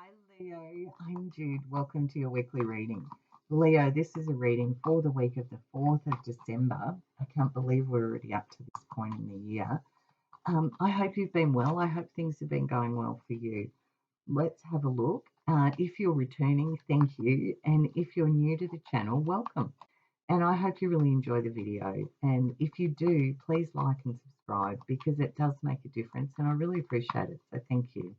Hi, Leo. I'm Jude. Welcome to your weekly reading. Leo, this is a reading for the week of the 4th of December. I can't believe we're already up to this point in the year. I hope you've been well. I hope things have been going well for you. Let's have a look. If you're returning, thank you. And if you're new to the channel, welcome. And I hope you really enjoy the video. And if you do, please like and subscribe because it does make a difference and I really appreciate it. So thank you.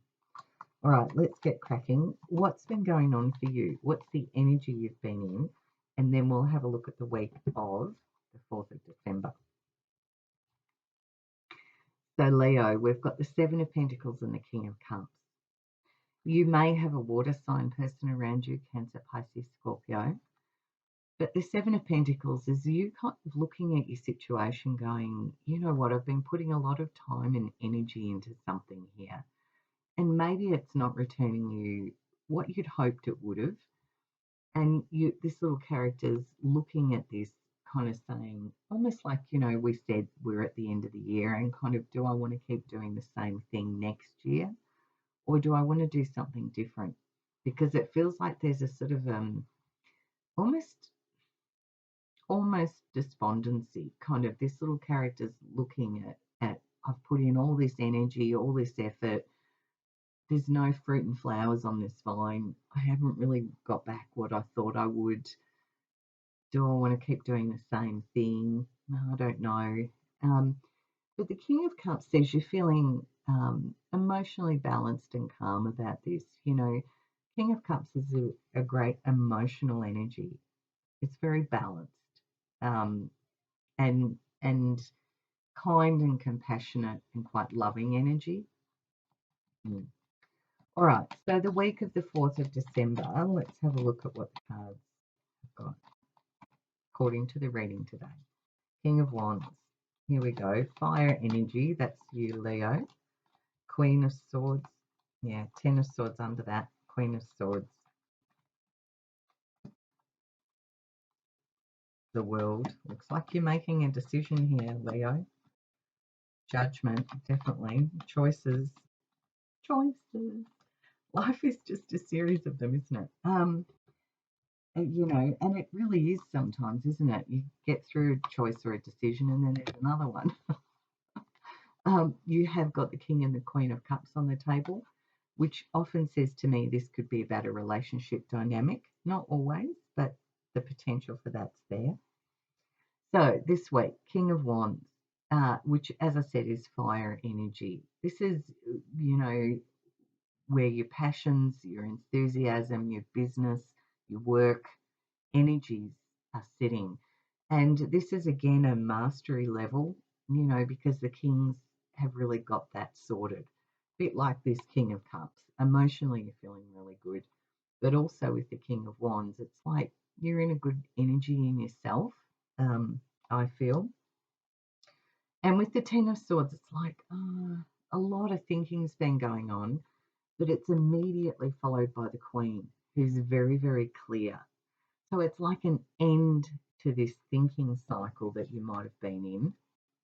All right, let's get cracking. What's been going on for you? What's the energy you've been in? And then we'll have a look at the week of the 4th of December. So Leo, we've got the Seven of Pentacles and the King of Cups. You may have a water sign person around you, Cancer, Pisces, Scorpio. But the Seven of Pentacles is you kind of looking at your situation going, you know what, I've been putting a lot of time and energy into something here. And maybe it's not returning you what you'd hoped it would have. And this little character's looking at this kind of saying, almost like, we said we're at the end of the year and kind of, do I want to keep doing the same thing next year? Or do I want to do something different? Because it feels like there's a sort of almost despondency, kind of this little character's looking at I've put in all this energy, all this effort. There's no fruit and flowers on this vine. I haven't really got back what I thought I would. Do I want to keep doing the same thing? No, I don't know. But the King of Cups says you're feeling emotionally balanced and calm about this. King of Cups is a great emotional energy. It's very balanced and kind and compassionate and quite loving energy. All right, so the week of the 4th of December, let's have a look at what the cards have got according to the reading today. King of Wands, here we go. Fire energy, that's you, Leo. Queen of Swords, yeah, 10 of Swords under that. Queen of Swords. The World, looks like you're making a decision here, Leo. Judgment, definitely. Choices. Life is just a series of them, isn't it? And it really is sometimes, isn't it? You get through a choice or a decision and then there's another one. You have got the King and the Queen of Cups on the table, which often says to me this could be about a relationship dynamic. Not always, but the potential for that's there. So this week, King of Wands, which, as I said, is fire energy. This is, where your passions, your enthusiasm, your business, your work energies are sitting. And this is, again, a mastery level, because the kings have really got that sorted. A bit like this King of Cups. Emotionally, you're feeling really good. But also with the King of Wands, it's like you're in a good energy in yourself, I feel. And with the Ten of Swords, it's like a lot of thinking's been going on, but it's immediately followed by the Queen, who's very, very clear. So it's like an end to this thinking cycle that you might have been in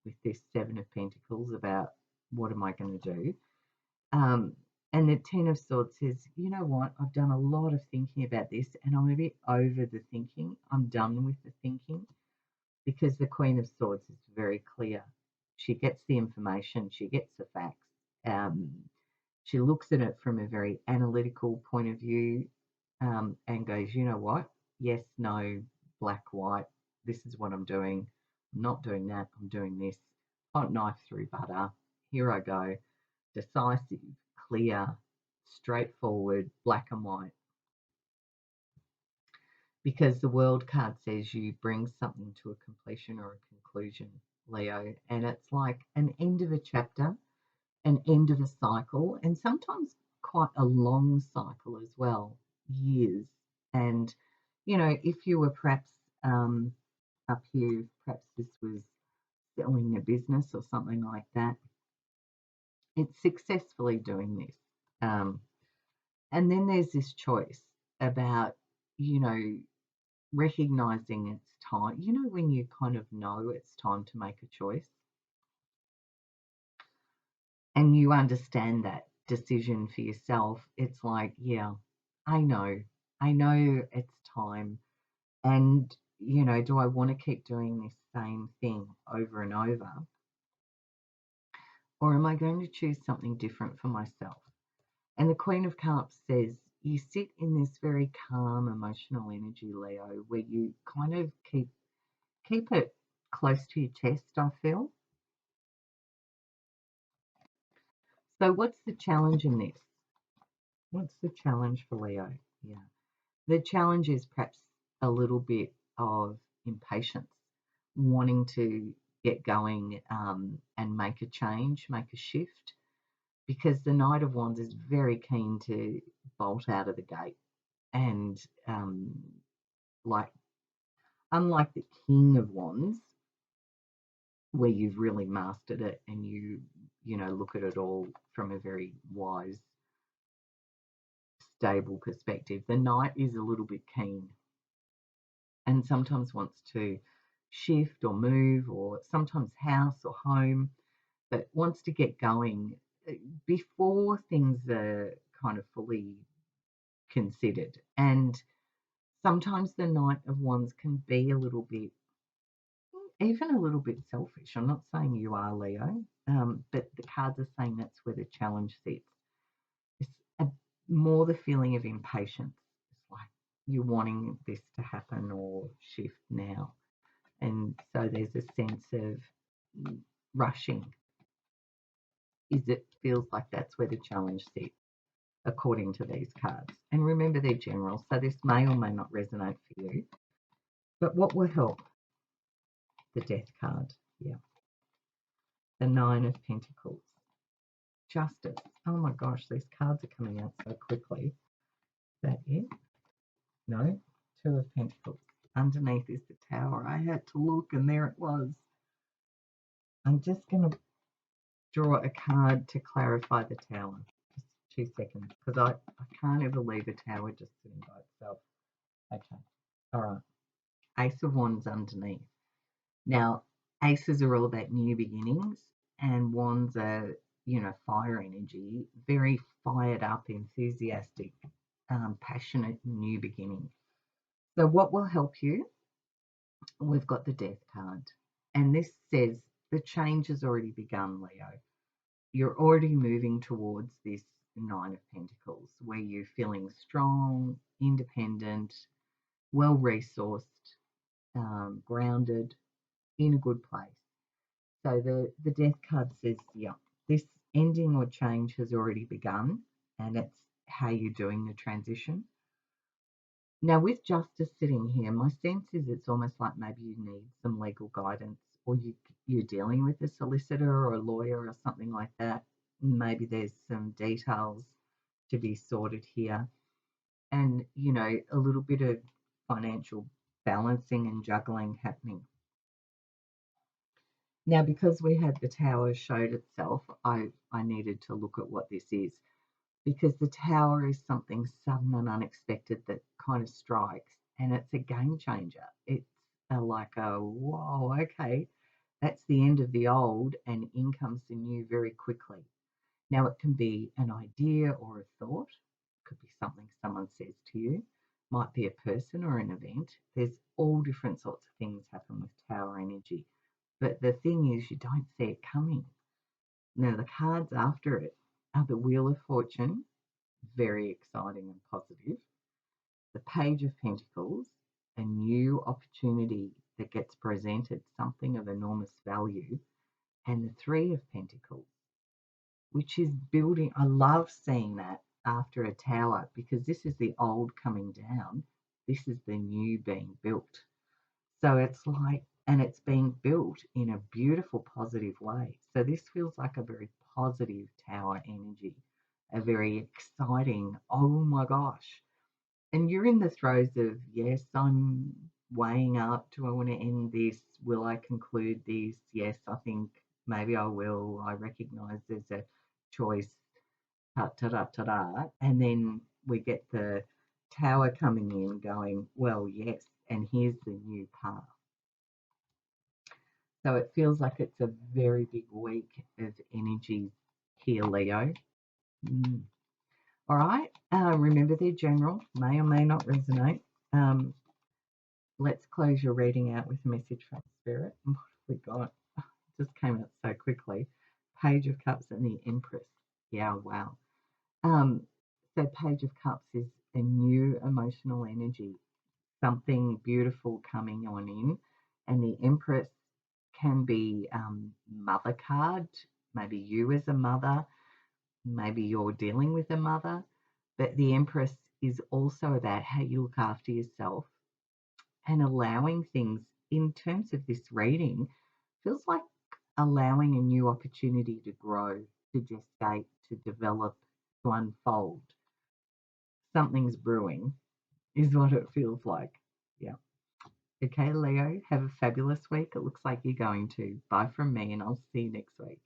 with this Seven of Pentacles about what am I going to do? And the Ten of Swords says, you know what, I've done a lot of thinking about this and I'm a bit over the thinking. I'm done with the thinking, because the Queen of Swords is very clear. She gets the information, she gets the facts. She looks at it from a very analytical point of view and goes, you know what, yes, no, black, white, this is what I'm doing. I'm not doing that, I'm doing this. Hot knife through butter, here I go. Decisive, clear, straightforward, black and white. Because the World card says you bring something to a completion or a conclusion, Leo, and it's like an end of a chapter, an end of a cycle, and sometimes quite a long cycle as well, years. And, if you were perhaps up here, perhaps this was selling a business or something like that, it's successfully doing this. And then there's this choice about, recognizing it's time. When you kind of know it's time to make a choice and you understand that decision for yourself, it's like, yeah, I know, it's time. And, do I want to keep doing this same thing over and over? Or am I going to choose something different for myself? And the Queen of Cups says you sit in this very calm emotional energy, Leo, where you kind of keep it close to your chest, I feel. So what's the challenge in this? What's the challenge for Leo? Yeah. The challenge is perhaps a little bit of impatience, wanting to get going and make a change, make a shift, because the Knight of Wands is very keen to bolt out of the gate. And like, unlike the King of Wands, where you've really mastered it and you look at it all from a very wise, stable perspective, the Knight is a little bit keen and sometimes wants to shift or move, or sometimes house or home, but wants to get going before things are kind of fully considered. And sometimes the Knight of Wands can be a little bit, even a little bit selfish. I'm not saying you are, Leo, but the cards are saying that's where the challenge sits. It's more the feeling of impatience. It's like you're wanting this to happen or shift now. And so there's a sense of rushing. It feels like that's where the challenge sits, according to these cards. And remember, they're general, so this may or may not resonate for you. But what will help? The Death card. Yeah. The Nine of Pentacles. Justice. Oh my gosh, these cards are coming out so quickly. Is that it? No. Two of Pentacles. Underneath is the Tower. I had to look and there it was. I'm just going to draw a card to clarify the Tower. Just 2 seconds, because I can't ever leave a Tower just sitting by itself. Okay. All right. Ace of Wands underneath. Now, aces are all about new beginnings, and wands are, fire energy, very fired up, enthusiastic, passionate new beginning. So what will help you? We've got the Death card, and this says the change has already begun, Leo. You're already moving towards this Nine of Pentacles, where you're feeling strong, independent, well-resourced, grounded, in a good place. So the Death card says, yeah, this ending or change has already begun, and it's how you're doing the transition. Now, with Justice sitting here, my sense is it's almost like maybe you need some legal guidance, or you're dealing with a solicitor or a lawyer or something like that. Maybe there's some details to be sorted here, and a little bit of financial balancing and juggling happening. Now, because we had the Tower showed itself, I needed to look at what this is, because the Tower is something sudden and unexpected that kind of strikes, and it's a game changer. It's like a, whoa, okay, that's the end of the old and in comes the new very quickly. Now, it can be an idea or a thought, it could be something someone says to you, might be a person or an event. There's all different sorts of things happen with Tower energy. But the thing is, you don't see it coming. Now, the cards after it are the Wheel of Fortune, very exciting and positive. The Page of Pentacles, a new opportunity that gets presented, something of enormous value. And the Three of Pentacles, which is building. I love seeing that after a tower, because this is the old coming down. This is the new being built. So it's like, and it's being built in a beautiful, positive way. So this feels like a very positive Tower energy, a very exciting, oh my gosh. And you're in the throes of, yes, I'm weighing up, do I want to end this? Will I conclude this? Yes, I think maybe I will. I recognize there's a choice, ta-da-ta-da. And then we get the Tower coming in going, well, yes, and here's the new path. So it feels like it's a very big week of energy here, Leo. Mm. All right. Remember they're general, may or may not resonate. Let's close your reading out with a message from Spirit. What have we got? It just came out so quickly. Page of Cups and the Empress. Yeah, wow. So Page of Cups is a new emotional energy, something beautiful coming on in. And the Empress can be mother card, maybe you as a mother, maybe you're dealing with a mother, but the Empress is also about how you look after yourself and allowing things in terms of this reading feels like allowing a new opportunity to grow, to gestate, to develop, to unfold. Something's brewing is what it feels like. Yeah. Okay, Leo, have a fabulous week. It looks like you're going to. Bye from me, and I'll see you next week.